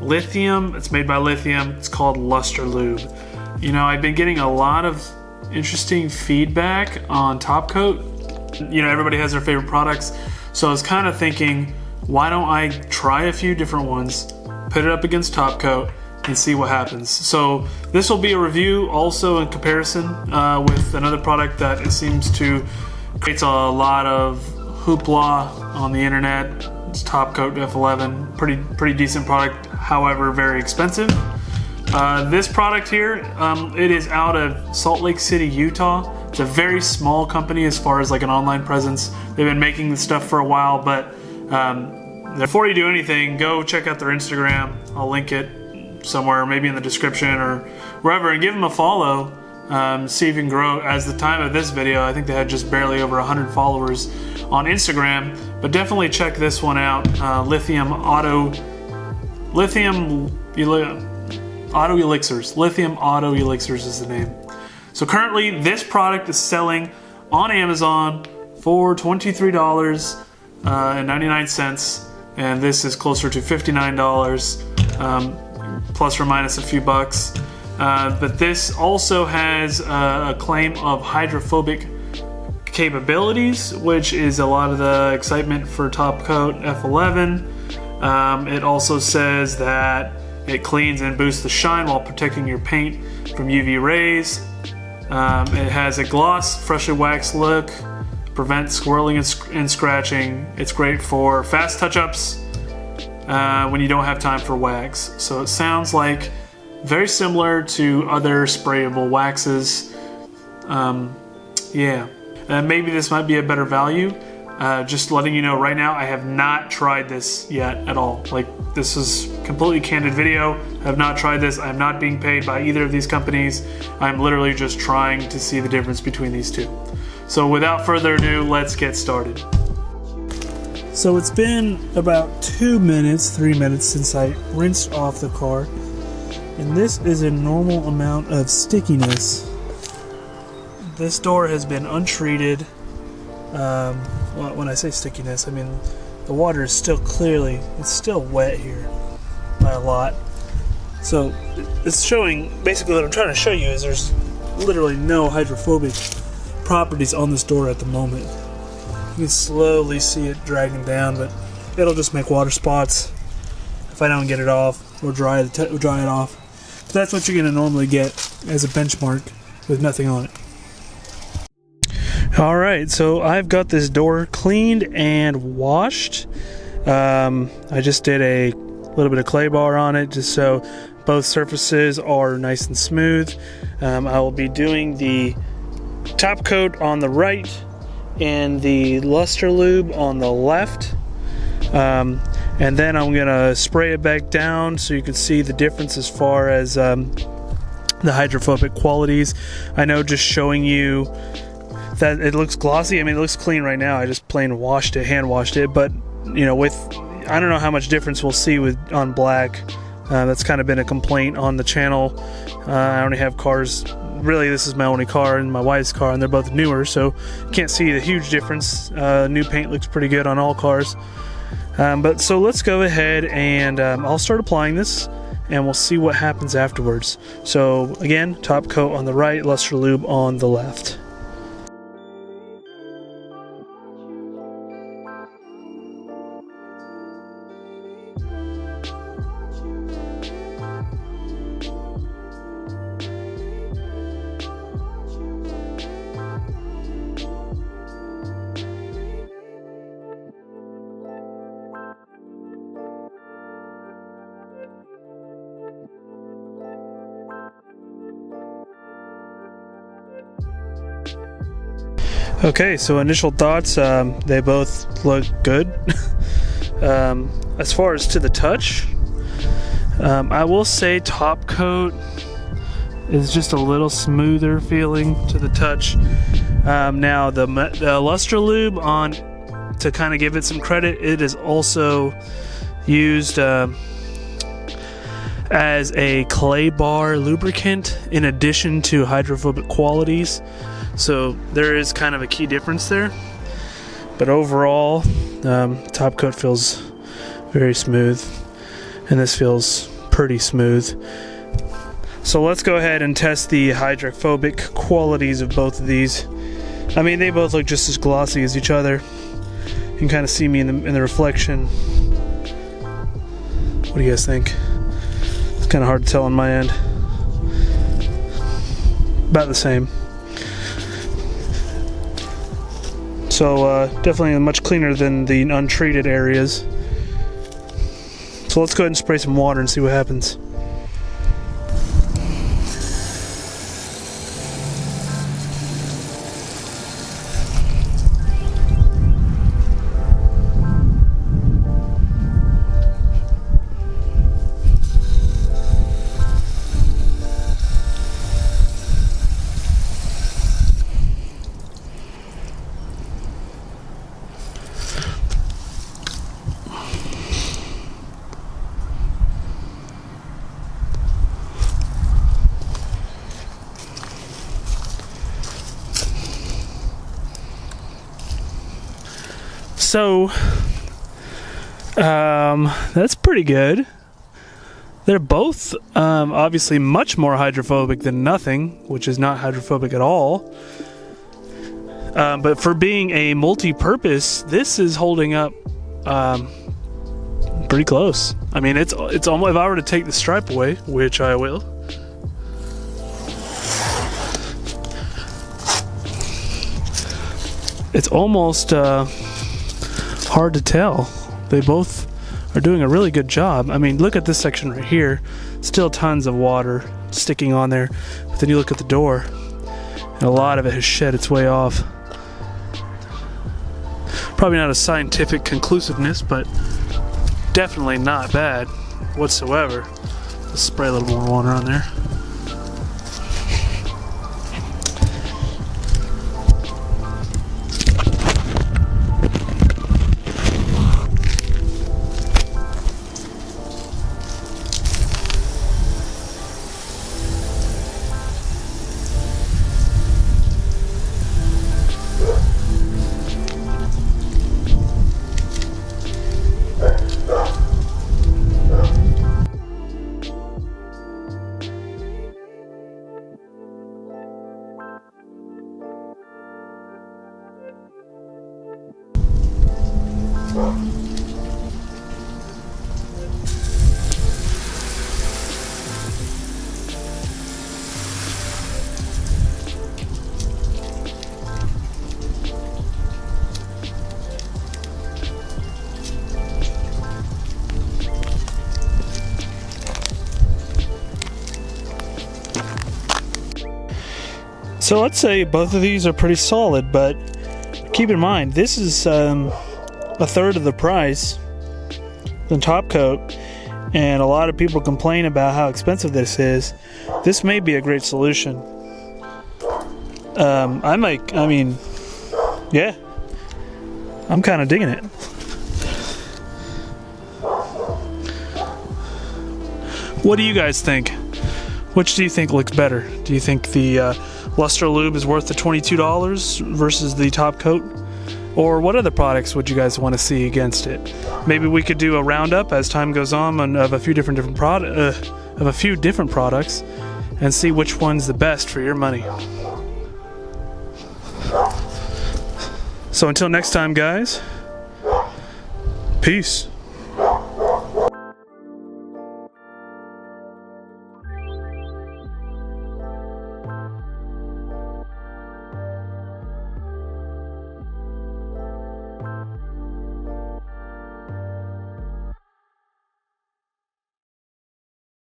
lithium. It's made by lithium. It's called Luster Lube. You know, I've been getting a lot of interesting feedback on Topcoat. You know, everybody has their favorite products. So I was kind of thinking, why don't I try a few different ones, put it up against Topcoat, and see what happens. So this will be a review also in comparison with another product that it seems to create a lot of hoopla on the internet. It's Topcoat F11, pretty decent product, however very expensive. This product here, it is out of Salt Lake City, Utah. It's a very small company as far as like an online presence. They've been making this stuff for a while, but before you do anything, go check out their Instagram. I'll link it somewhere, maybe in the description or wherever, and give them a follow. See if you can grow. As the time of this video, I think they had just barely over 100 followers on Instagram, but definitely check this one out. Lithium Auto Elixirs. Lithium Auto Elixirs is the name. So currently this product is selling on Amazon for $23.99, and this is closer to $59, plus or minus a few bucks. But this also has a claim of hydrophobic capabilities, which is a lot of the excitement for Topcoat F11. It also says that it cleans and boosts the shine while protecting your paint from UV rays. It has a gloss, freshly waxed look, prevents swirling and scratching. It's great for fast touch-ups when you don't have time for wax. So it sounds like very similar to other sprayable waxes. Yeah, maybe this might be a better value. Just letting you know right now, I have not tried this yet at all. Like, this is completely candid video. I have not tried this. I am not being paid by either of these companies. I'm literally just trying to see the difference between these two. So without further ado, let's get started. So it's been about 3 minutes since I rinsed off the car. And this is a normal amount of stickiness. This door has been untreated. When I say stickiness, I mean the water is still it's still wet here by a lot. So it's showing, basically what I'm trying to show you is there's literally no hydrophobic properties on this door at the moment. You can slowly see it dragging down, but it'll just make water spots if I don't get it off or dry it off. But that's what you're going to normally get as a benchmark with nothing on it. Alright, so I've got this door cleaned and washed. I just did a little bit of clay bar on it just so both surfaces are nice and smooth. I will be doing the top coat on the right and the Luster Lube on the left. And then I'm going to spray it back down so you can see the difference as far as the hydrophobic qualities. I know just showing you that it looks glossy. I mean, it looks clean right now. I just plain washed it, hand washed it. But you know, I don't know how much difference we'll see on black. That's kind of been a complaint on the channel. I only have cars. Really, this is my only car and my wife's car, and they're both newer, so you can't see the huge difference. New paint looks pretty good on all cars. But so let's go ahead and I'll start applying this, and we'll see what happens afterwards. So again, top coat on the right, Luster Lube on the left. Okay, so initial thoughts, they both look good. As far as to the touch, I will say top coat is just a little smoother feeling to the touch. Now the Luster Lube, to kind of give it some credit, it is also used as a clay bar lubricant in addition to hydrophobic qualities. So there is kind of a key difference there, but overall top coat feels very smooth, and this feels pretty smooth. So let's go ahead and test the hydrophobic qualities of both of these. I mean, they both look just as glossy as each other. You can kind of see me in the reflection. What do you guys think? It's kind of hard to tell on my end. About the same. So definitely much cleaner than the untreated areas. So let's go ahead and spray some water and see what happens. So, that's pretty good. They're both obviously much more hydrophobic than nothing, which is not hydrophobic at all. But for being a multi-purpose, this is holding up pretty close. I mean, it's almost, if I were to take the stripe away, which I will. It's almost hard to tell. They both are doing a really good job. I mean, look at this section right here. Still tons of water sticking on there. But then you look at the door, and a lot of it has shed its way off. Probably not a scientific conclusiveness, but definitely not bad whatsoever. Let's spray a little more water on there. So let's say both of these are pretty solid, but keep in mind this is a third of the price than Topcoat, and a lot of people complain about how expensive this is. This may be a great solution. I mean, yeah, I'm kind of digging it. What do you guys think? Which do you think looks better? Do you think the Luster Lube is worth the $22 versus the Topcoat? Or what other products would you guys want to see against it? Maybe we could do a roundup as time goes on of a few different products and see which one's the best for your money. So until next time, guys, peace.